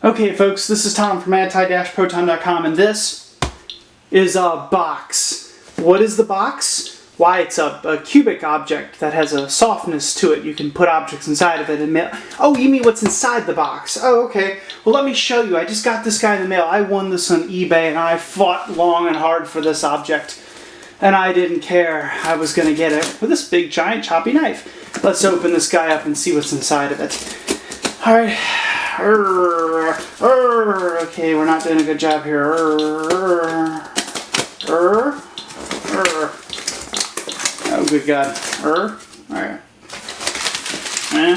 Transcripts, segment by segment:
Okay folks, this is Tom from anti-proton.com, and this is a box. What is the box? Why, it's a cubic object that has a softness to it. You can put objects inside of it and mail. Oh, you mean what's inside the box? Oh, okay. Well, let me show you. I just got this guy in the mail. I won this on eBay, and I fought long and hard for this object. And I didn't care. I was going to get it with this big, giant, choppy knife. Let's open this guy up and see what's inside of it. All right. Okay, we're not doing a good job here. Oh, good God. Alright. Okay.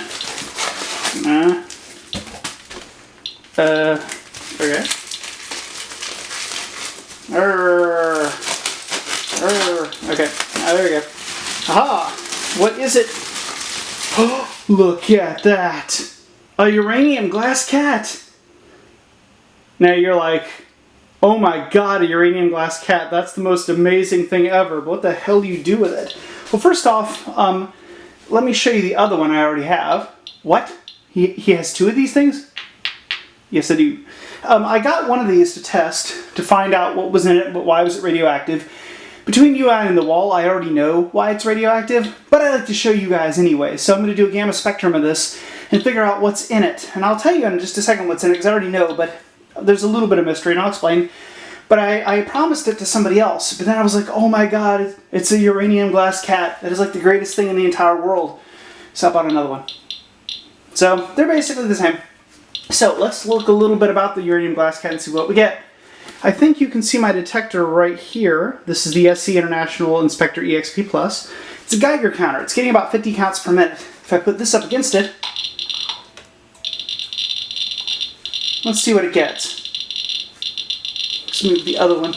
Okay. There we go. Aha! What is it? Oh, look at that! A uranium glass cat! Now you're like, oh my god, a uranium glass cat, that's the most amazing thing ever, but what the hell do you do with it? Well, first off, let me show you the other one I already have. What? He has two of these things? Yes, I do. I got one of these to test, to find out what was in it, but why was it radioactive. Between you and the wall, I already know why it's radioactive, but I like to show you guys anyway, so I'm going to do a gamma spectrum of this and figure out what's in it. And I'll tell you in just a second what's in it, because I already know, but there's a little bit of mystery, and I'll explain. But I promised it to somebody else, but then I was like, oh my god, it's a uranium glass cat. That is like the greatest thing in the entire world. So I bought another one. So they're basically the same. So let's look a little bit about the uranium glass cat and see what we get. I think you can see my detector right here. This is the SC International Inspector EXP Plus. It's a Geiger counter. It's getting about 50 counts per minute. If I put this up against it, let's see what it gets. Let's move the other one.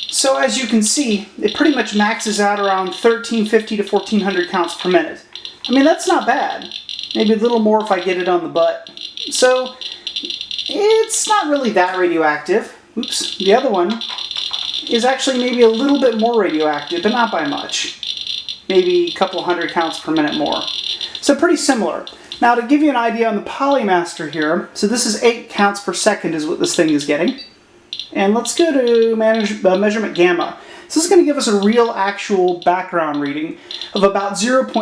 So as you can see, it pretty much maxes out around 1350 to 1400 counts per minute. I mean, that's not bad. Maybe a little more if I get it on the butt. So it's not really that radioactive. Oops. The other one is actually maybe a little bit more radioactive, but not by much. Maybe a couple hundred counts per minute more. So pretty similar. Now to give you an idea on the Polymaster here, so this is 8 counts per second is what this thing is getting. And let's go to measurement gamma. So this is going to give us a real actual background reading of about 0.6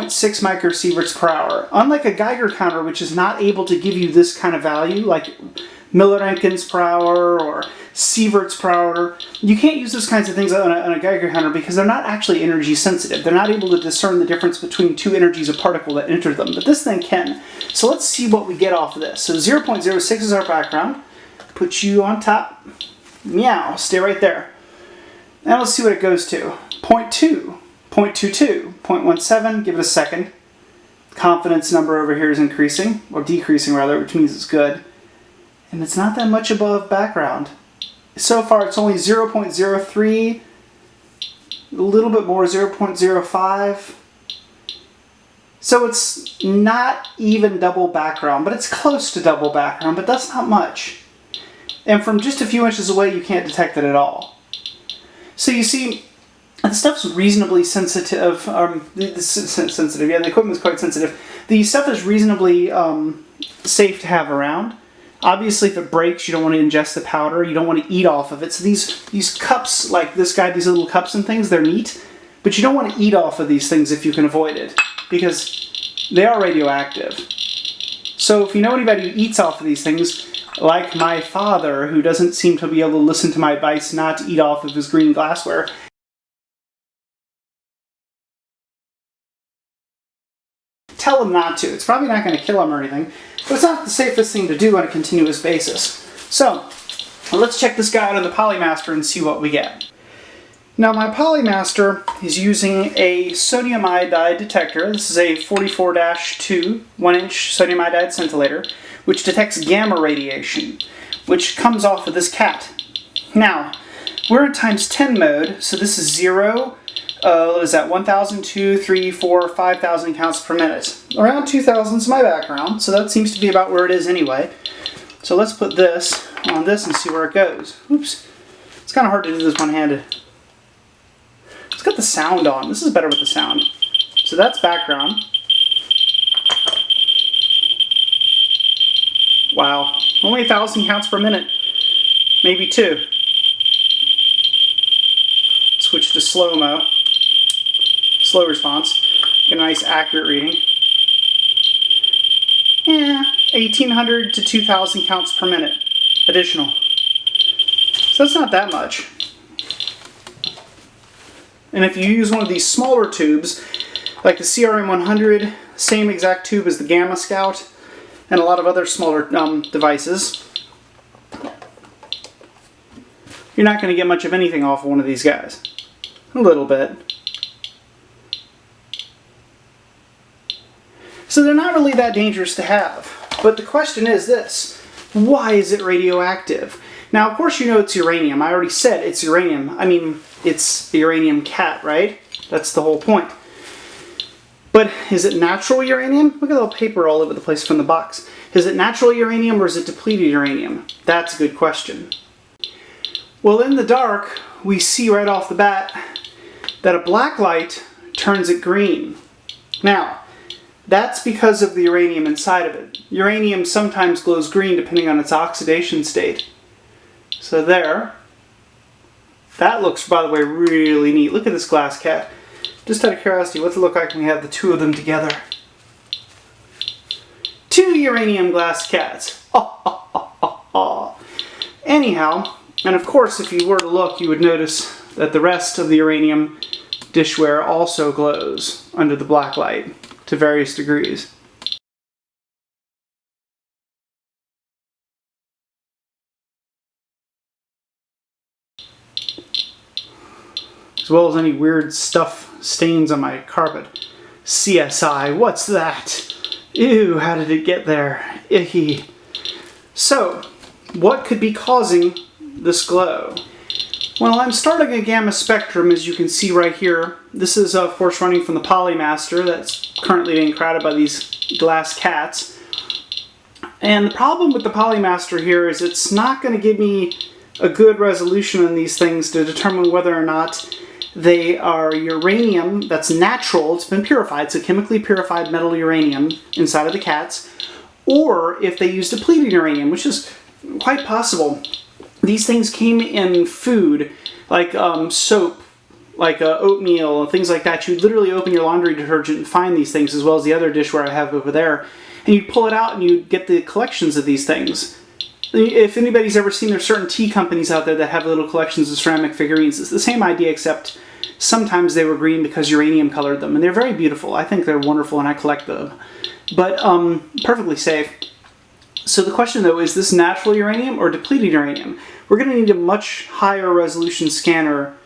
microsieverts per hour. Unlike a Geiger counter, which is not able to give you this kind of value, like milliroentgens per hour or sieverts per hour, you can't use those kinds of things on a Geiger counter because they're not actually energy sensitive. They're not able to discern the difference between two energies of particle that enter them, but this thing can. So let's see what we get off of this. So 0.06 is our background. Put you on top. Meow. Stay right there. Now let's see what it goes to. 0.2, 0.22, 0.17, give it a second. Confidence number over here is increasing, or decreasing rather, which means it's good. And it's not that much above background. So far it's only 0.03, a little bit more, 0.05. So it's not even double background, but it's close to double background, but that's not much. And from just a few inches away you can't detect it at all. So you see, the stuff's reasonably sensitive. Sensitive, yeah, the equipment's quite sensitive. The stuff is reasonably safe to have around. Obviously, if it breaks, you don't want to ingest the powder. You don't want to eat off of it. So these cups, like this guy, these little cups and things, they're neat. But you don't want to eat off of these things if you can avoid it, because they are radioactive. So if you know anybody who eats off of these things, like my father, who doesn't seem to be able to listen to my advice not to eat off of his green glassware, tell him not to. It's probably not going to kill him or anything, but it's not the safest thing to do on a continuous basis. So, let's check this guy out on the Polymaster and see what we get. Now my Polymaster is using a sodium iodide detector. This is a 44-2 1-inch sodium iodide scintillator, which detects gamma radiation, which comes off of this cat. Now, we're in times 10 mode, so this is 0, what is that, 1,000, 2, 3, 4, 5,000 counts per minute. Around 2,000 is my background, so that seems to be about where it is anyway. So let's put this on this and see where it goes. Oops. It's kind of hard to do this one-handed. Let's get the sound on. This is better with the sound. So that's background. Wow, only 1,000 counts per minute, maybe 2. Switch to slow-mo, slow response, get a nice accurate reading. Yeah, 1,800 to 2,000 counts per minute additional. So that's not that much. And if you use one of these smaller tubes, like the CRM100, same exact tube as the Gamma Scout, and a lot of other smaller devices, you're not going to get much of anything off of one of these guys. A little bit. So they're not really that dangerous to have. But the question is this: why is it radioactive? Now, of course you know it's uranium. I already said it's uranium. I mean, it's the Uranium Cat, right? That's the whole point. But is it natural uranium? Look at all the paper all over the place from the box. Is it natural uranium or is it depleted uranium? That's a good question. Well, in the dark, we see right off the bat that a black light turns it green. Now, that's because of the uranium inside of it. Uranium sometimes glows green depending on its oxidation state. So there. That looks, by the way, really neat. Look at this glass cat. Just out of curiosity, what's it look like when we have the two of them together? 2 uranium glass cats. Anyhow, and of course, if you were to look, you would notice that the rest of the uranium dishware also glows under the black light to various degrees. As well as any weird stuff stains on my carpet. CSI, what's that? Ew, how did it get there? Icky. So, what could be causing this glow? Well, I'm starting a gamma spectrum, as you can see right here. This is, of course, running from the Polymaster that's currently being crowded by these glass cats. And the problem with the Polymaster here is it's not going to give me a good resolution on these things to determine whether or not they are uranium that's natural, it's been purified, so chemically purified metal uranium inside of the cats, or if they use depleted uranium, which is quite possible. These things came in food, like soap, like oatmeal, things like that. You'd literally open your laundry detergent and find these things, as well as the other dishware I have over there, and you'd pull it out and you'd get the collections of these things. If anybody's ever seen, there's certain tea companies out there that have little collections of ceramic figurines. It's the same idea, except sometimes they were green because uranium colored them, and they're very beautiful. I think they're wonderful, and I collect them. But perfectly safe. So the question, though, is this natural uranium or depleted uranium? We're going to need a much higher resolution scanner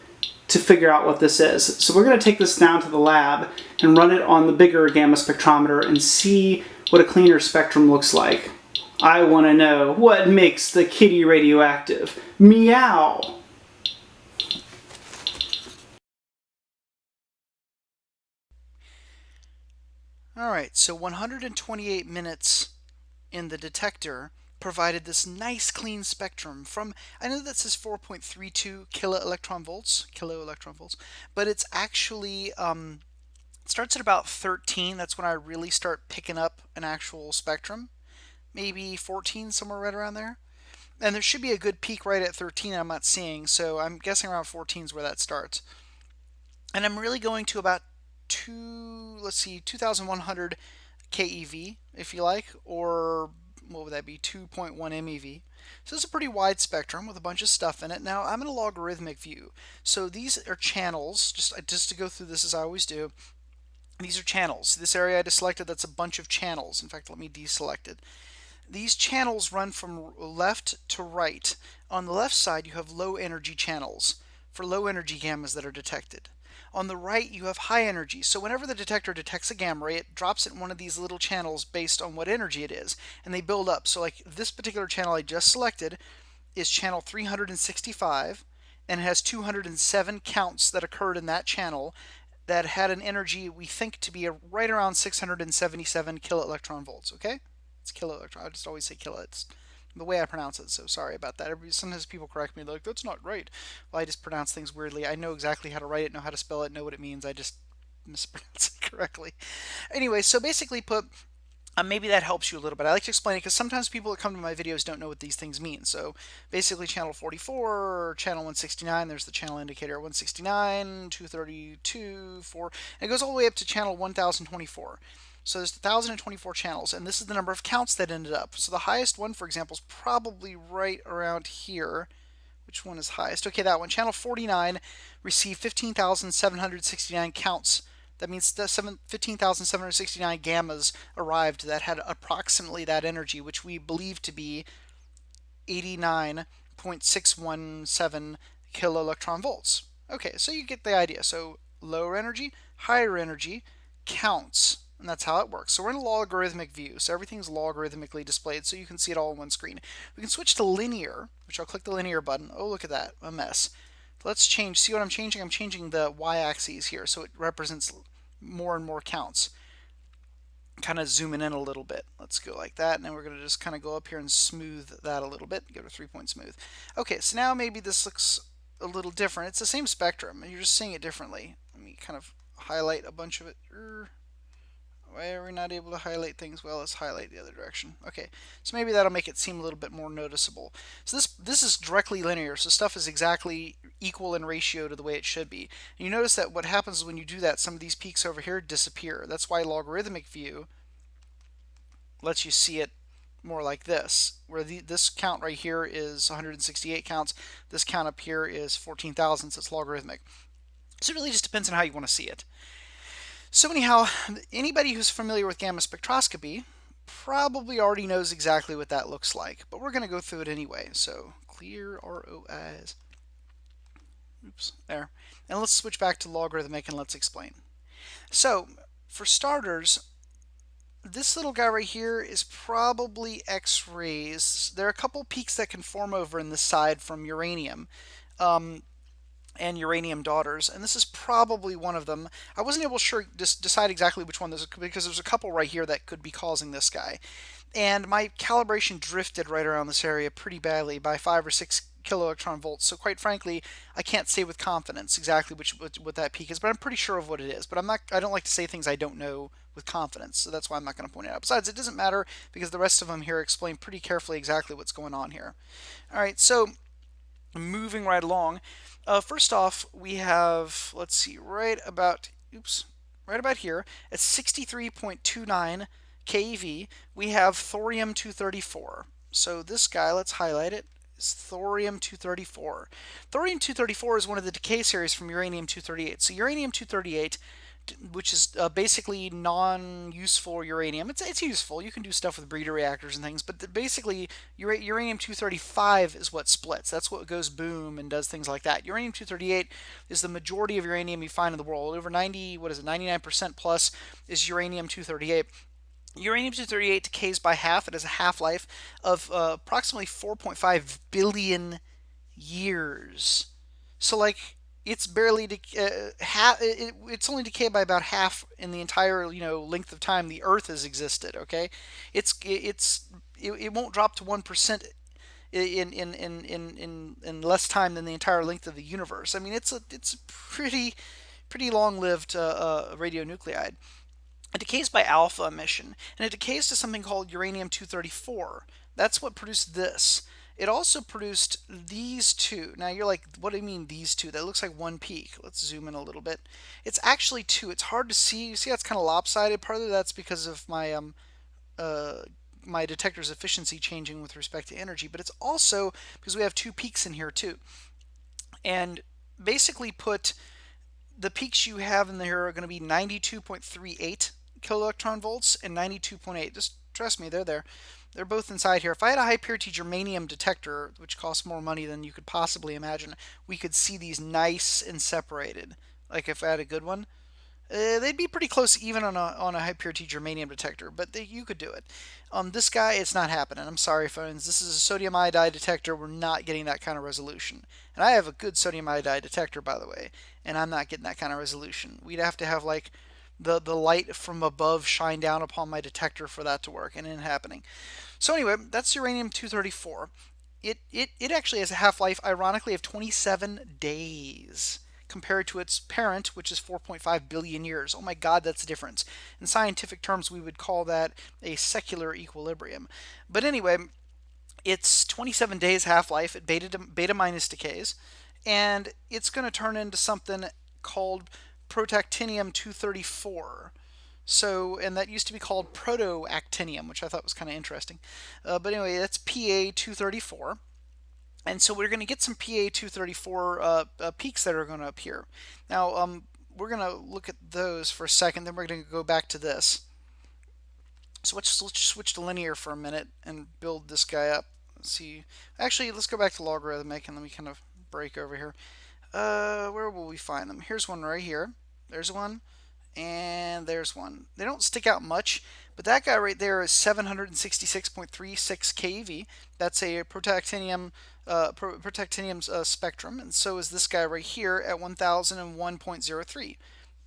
to figure out what this is. So we're going to take this down to the lab and run it on the bigger gamma spectrometer and see what a cleaner spectrum looks like. I want to know what makes the kitty radioactive. Meow! Alright, so 128 minutes in the detector provided this nice clean spectrum from, I know that says 4.32 kilo-electron volts, but it's actually, it starts at about 13. That's when I really start picking up an actual spectrum. Maybe 14, somewhere right around there. And there should be a good peak right at 13 I'm not seeing, so I'm guessing around 14 is where that starts. And I'm really going to about 2,100 keV, if you like, or what would that be, 2.1 MeV. So it's a pretty wide spectrum with a bunch of stuff in it. Now I'm in a logarithmic view. So these are channels, just to go through this as I always do. These are channels. This area I just selected, that's a bunch of channels. In fact, let me deselect it. These channels run from left to right. On the left side, you have low energy channels for low energy gammas that are detected. On the right, you have high energy. So whenever the detector detects a gamma ray, it drops it in one of these little channels based on what energy it is, and they build up. So like this particular channel I just selected is channel 365, and it has 207 counts that occurred in that channel that had an energy we think to be right around 677 kilo-electron volts, okay? It's kilo-electron. I just always say kilo. It's the way I pronounce it, so sorry about that. Sometimes people correct me, like, that's not right. Well, I just pronounce things weirdly. I know exactly how to write it, know how to spell it, know what it means. I just mispronounce it correctly. Anyway, so basically put, maybe that helps you a little bit. I like to explain it because sometimes people that come to my videos don't know what these things mean. So basically channel 44 or channel 169, there's the channel indicator 169, 232, 4, and it goes all the way up to channel 1024. So there's 1024 channels, and this is the number of counts that ended up. So the highest one, for example, is probably right around here. Which one is highest? Okay, that one. Channel 49 received 15,769 counts. That means 15,769 gammas arrived that had approximately that energy, which we believe to be 89.617 kiloelectron volts. Okay, so you get the idea. So lower energy, higher energy, counts. And that's how it works. So we're in a logarithmic view. So everything's logarithmically displayed so you can see it all on one screen. We can switch to linear, which I'll click the linear button. Oh, look at that, a mess. Let's change, see what I'm changing? I'm changing the y-axis here so it represents more and more counts. Kind of zooming in a little bit. Let's go like that, and then we're going to just kind of go up here and smooth that a little bit. Give it a 3-point smooth. Okay, so now maybe this looks a little different. It's the same spectrum, you're just seeing it differently. Let me kind of highlight a bunch of it. Why are we not able to highlight things? Well, let's highlight the other direction. Okay, so maybe that'll make it seem a little bit more noticeable. So this is directly linear, so stuff is exactly equal in ratio to the way it should be. And you notice that what happens when you do that, some of these peaks over here disappear. That's why logarithmic view lets you see it more like this, where this count right here is 168 counts. This count up here is 14,000, so it's logarithmic. So it really just depends on how you want to see it. So anyhow, anybody who's familiar with gamma spectroscopy probably already knows exactly what that looks like, but we're going to go through it anyway. So clear ROIs. Oops, there. And let's switch back to logarithmic and let's explain. So for starters, this little guy right here is probably X-rays. There are a couple peaks that can form over in the side from uranium. And uranium daughters, and this is probably one of them. I wasn't able to decide exactly which one this is because there's a couple right here that could be causing this guy. And my calibration drifted right around this area pretty badly by 5 or 6 kiloelectron volts. So quite frankly, I can't say with confidence exactly what that peak is, but I'm pretty sure of what it is. But I don't like to say things I don't know with confidence, so that's why I'm not going to point it out. Besides, it doesn't matter because the rest of them here explain pretty carefully exactly what's going on here. All right, so moving right along. First off, we have, let's see, right about here at 63.29 keV, we have thorium-234. So this guy, let's highlight it, is thorium-234. Thorium-234 is one of the decay series from uranium-238. So uranium-238, which is basically non-useful uranium. It's useful. You can do stuff with breeder reactors and things, but basically uranium-235 is what splits. That's what goes boom and does things like that. Uranium-238 is the majority of uranium you find in the world. Over 99% plus is uranium-238. Uranium-238 decays by half. It has a half-life of approximately 4.5 billion years. So like it's barely it's only decayed by about half in the entire length of time the Earth has existed. Okay, it won't drop to 1% in less time than the entire length of the universe. I mean, it's a pretty long-lived radionuclide. It decays by alpha emission, and it decays to something called uranium-234. That's what produced this. It also produced these two. Now you're like, what do you mean these two? That looks like one peak. Let's zoom in a little bit. It's actually two. It's hard to see. You see that's kind of lopsided. Part of that's because of my detector's efficiency changing with respect to energy, but it's also because we have two peaks in here too. And basically put the peaks you have in there are going to be 92.38 kiloelectron volts and 92.8. Just trust me, they're there. They're both inside here. If I had a high purity germanium detector, which costs more money than you could possibly imagine, we could see these nice and separated. Like if I had a good one, they'd be pretty close even on a high purity germanium detector, but you could do it. This guy, it's not happening. I'm sorry, friends. This is a sodium iodide detector. We're not getting that kind of resolution. And I have a good sodium iodide detector, by the way, and I'm not getting that kind of resolution. We'd have to have like the light from above shine down upon my detector for that to work, and it ain't happening. So anyway, that's uranium-234. It actually has a half-life, ironically, of 27 days. compared to its parent, which is 4.5 billion years. Oh my God, that's a difference. In scientific terms, we would call that a secular equilibrium. But anyway, it's 27 days half-life at beta minus decays, and it's going to turn into something called protactinium 234. So, and that used to be called protoactinium, which I thought was kind of interesting. But anyway, that's PA 234. And so we're going to get some PA 234 peaks that are going to appear. Now, we're going to look at those for a second, then we're going to go back to this. So let's switch to linear for a minute and build this guy up. Let's see. Actually, let's go back to logarithmic and let me kind of break over here. Where will we find them? Here's one right here. There's one. And there's one. They don't stick out much, but that guy right there is 766.36 keV. That's a protactinium's spectrum, and so is this guy right here at 1001.03.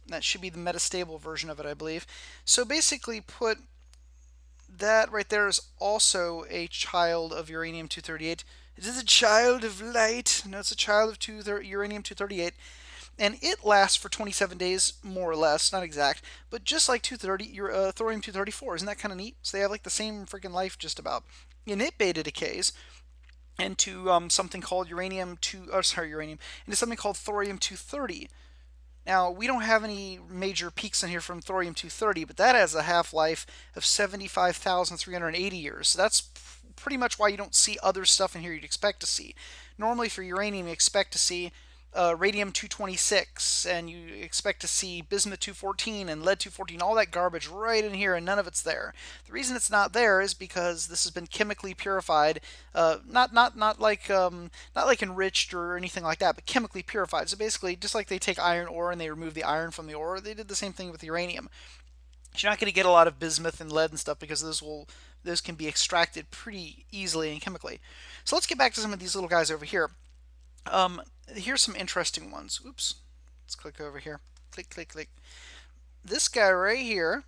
That should be the metastable version of it, I believe. So basically, put that right there is also a child of uranium 238. It is a child of light. No, it's a child of uranium 238. And it lasts for 27 days, more or less, not exact, but just like 230, thorium 234. Isn't that kind of neat? So they have like the same freaking life just about. And it beta decays into something called into something called thorium 230. Now, we don't have any major peaks in here from thorium 230, but that has a half-life of 75,380 years. So that's pretty much why you don't see other stuff in here you'd expect to see. Normally for uranium, you expect to see radium 226, and you expect to see bismuth 214 and lead 214, all that garbage right in here, and none of it's there. The reason it's not there is because this has been chemically purified, not like enriched or anything like that, but chemically purified. So basically, just like they take iron ore and they remove the iron from the ore, they did the same thing with uranium. You're not going to get a lot of bismuth and lead and stuff because those can be extracted pretty easily and chemically. So let's get back to some of these little guys over here. Here's some interesting ones. Oops. Let's click over here. Click, click, click. This guy right here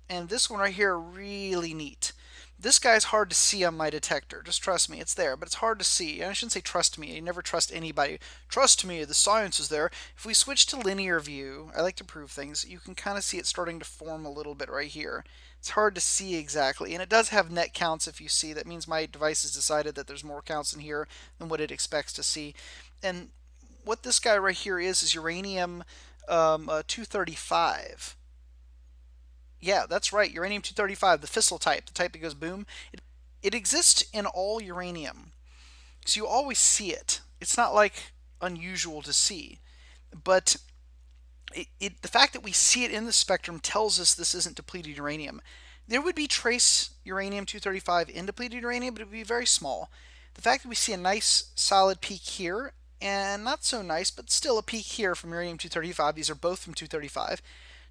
and this one right here are really neat. This guy's hard to see on my detector. Just trust me, it's there, but it's hard to see. And I shouldn't say trust me. You never trust anybody. Trust me, the science is there. If we switch to linear view, I like to prove things, you can kind of see it starting to form a little bit right here. It's hard to see exactly, and it does have net counts if you see. That means my device has decided that there's more counts in here than what it expects to see. And what this guy right here is uranium 235. Yeah, that's right, uranium 235, the fissile type, the type that goes boom. It exists in all uranium, so you always see it. It's not like unusual to see, but the fact that we see it in the spectrum tells us this isn't depleted uranium. There would be trace uranium 235 in depleted uranium, but it would be very small. The fact that we see a nice solid peak here, and not so nice, but still a peak here from uranium 235, these are both from 235,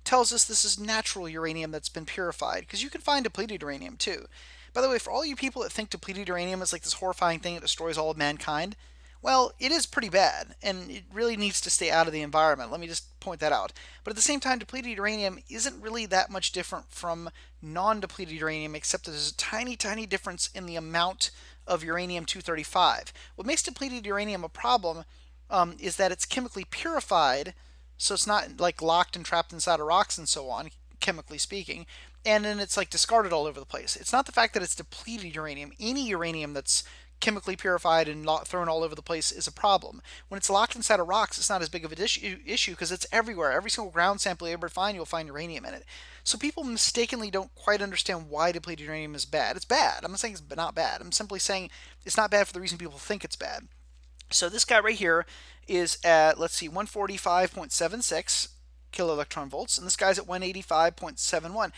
tells us this is natural uranium that's been purified, because you can find depleted uranium too. By the way, for all you people that think depleted uranium is like this horrifying thing that destroys all of mankind, well, it is pretty bad, and it really needs to stay out of the environment. Let me just point that out. But at the same time, depleted uranium isn't really that much different from non-depleted uranium, except that there's a tiny, tiny difference in the amount of uranium-235. What makes depleted uranium a problem is that it's chemically purified, so it's not like locked and trapped inside of rocks and so on, chemically speaking, and then it's like discarded all over the place. It's not the fact that it's depleted uranium. Any uranium that's chemically purified and thrown all over the place is a problem. When it's locked inside of rocks, it's not as big of an issue because it's everywhere. Every single ground sample you ever find, you'll find uranium in it. So people mistakenly don't quite understand why depleted uranium is bad. It's bad. I'm not saying it's not bad. I'm simply saying it's not bad for the reason people think it's bad. So this guy right here is at, let's see, 145.76 kiloelectron volts, and this guy's at 185.71.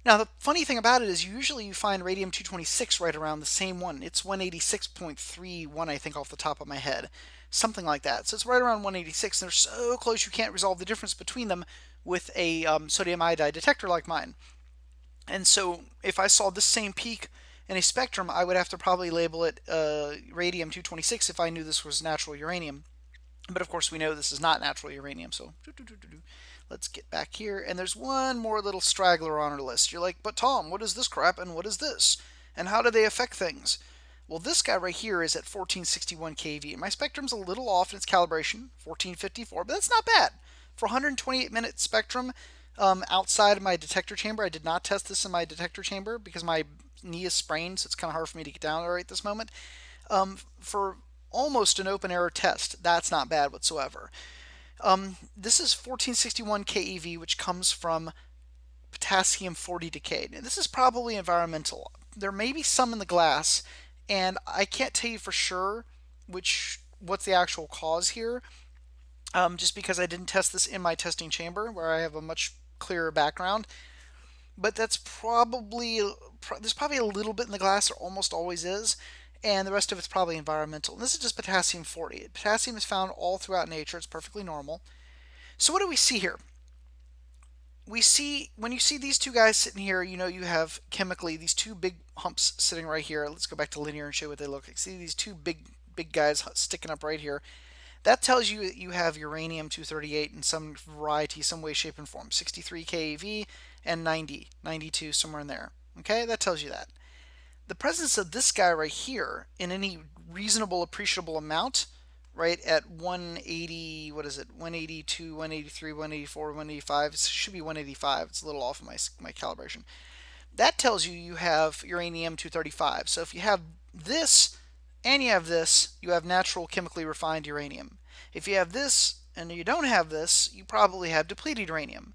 Now, the funny thing about it is usually you find radium-226 right around the same one. It's 186.31, I think, off the top of my head. Something like that. So it's right around 186, and they're so close you can't resolve the difference between them with a sodium iodide detector like mine. And so if I saw this same peak in a spectrum, I would have to probably label it radium-226 if I knew this was natural uranium. But of course we know this is not natural uranium, so let's get back here. And there's one more little straggler on our list. You're like, but Tom, what is this crap and what is this? And how do they affect things? Well, this guy right here is at 1461 keV. My spectrum's a little off in its calibration, 1454, but that's not bad. For 128-minute spectrum outside of my detector chamber, I did not test this in my detector chamber because my knee is sprained, so it's kind of hard for me to get down there right at this moment. For almost an open error test, that's not bad whatsoever. This is 1461 keV, which comes from potassium 40 decay. Now, this is probably environmental. There may be some in the glass, and I can't tell you for sure what's the actual cause here, just because I didn't test this in my testing chamber where I have a much clearer background. But there's probably a little bit in the glass. There almost always is, and the rest of it's probably environmental. And this is just potassium 40. Potassium is found all throughout nature. It's perfectly normal. So what do we see here? We see, when you see these two guys sitting here, you know you have chemically these two big humps sitting right here. Let's go back to linear and show what they look like. See these two big guys sticking up right here. That tells you that you have uranium-238 in some variety, some way, shape, and form. 63 keV and 90, 92, somewhere in there. Okay, that tells you that. The presence of this guy right here in any reasonable, appreciable amount, right at 180, what is it, 182, 183, 184, 185, it should be 185, it's a little off of my calibration. That tells you you have uranium-235. So if you have this and you have this, you have natural chemically refined uranium. If you have this and you don't have this, you probably have depleted uranium.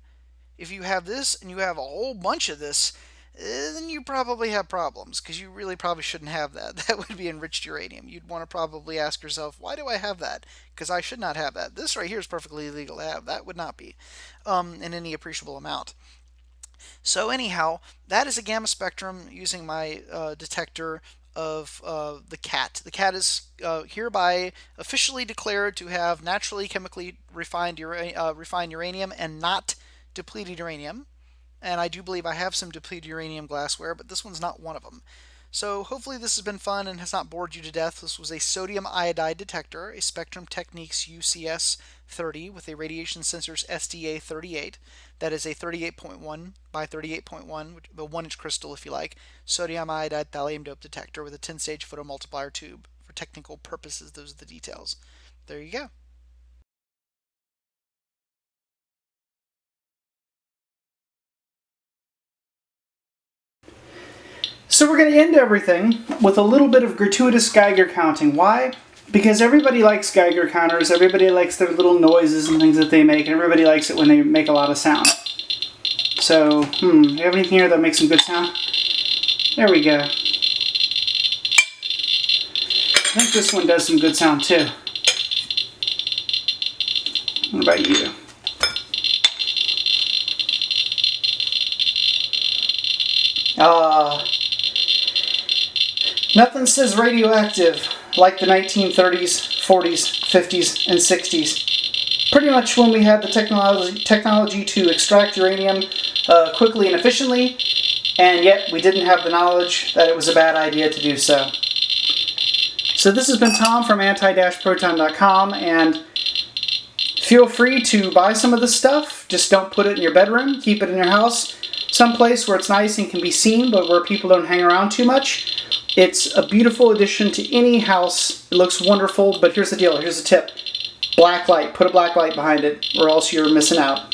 If you have this and you have a whole bunch of this, then you probably have problems, because you really probably shouldn't have that. That would be enriched uranium. You'd want to probably ask yourself, why do I have that? Because I should not have that. This right here is perfectly legal to have. That would not be in any appreciable amount. So anyhow, that is a gamma spectrum using my detector of the cat. The cat is hereby officially declared to have naturally chemically refined uranium and not depleted uranium. And I do believe I have some depleted uranium glassware, but this one's not one of them. So hopefully this has been fun and has not bored you to death. This was a sodium iodide detector, a Spectrum Techniques UCS 30 with a radiation sensors SDA 38. That is a 38.1 by 38.1, a 1-inch crystal if you like, sodium iodide thallium dope detector with a 10-stage photomultiplier tube. For technical purposes, those are the details. There you go. So we're going to end everything with a little bit of gratuitous Geiger counting. Why? Because everybody likes Geiger counters, everybody likes their little noises and things that they make, and everybody likes it when they make a lot of sound. So, do you have anything here that makes some good sound? There we go. I think this one does some good sound too. What about you? Nothing says radioactive like the 1930s, 40s, 50s, and 60s. Pretty much when we had the technology to extract uranium quickly and efficiently, and yet we didn't have the knowledge that it was a bad idea to do so. So this has been Tom from anti-proton.com, and feel free to buy some of this stuff. Just don't put it in your bedroom. Keep it in your house, someplace where it's nice and can be seen, but where people don't hang around too much. It's a beautiful addition to any house. It looks wonderful, but here's the deal. Here's the tip. Black light. Put a black light behind it, or else you're missing out.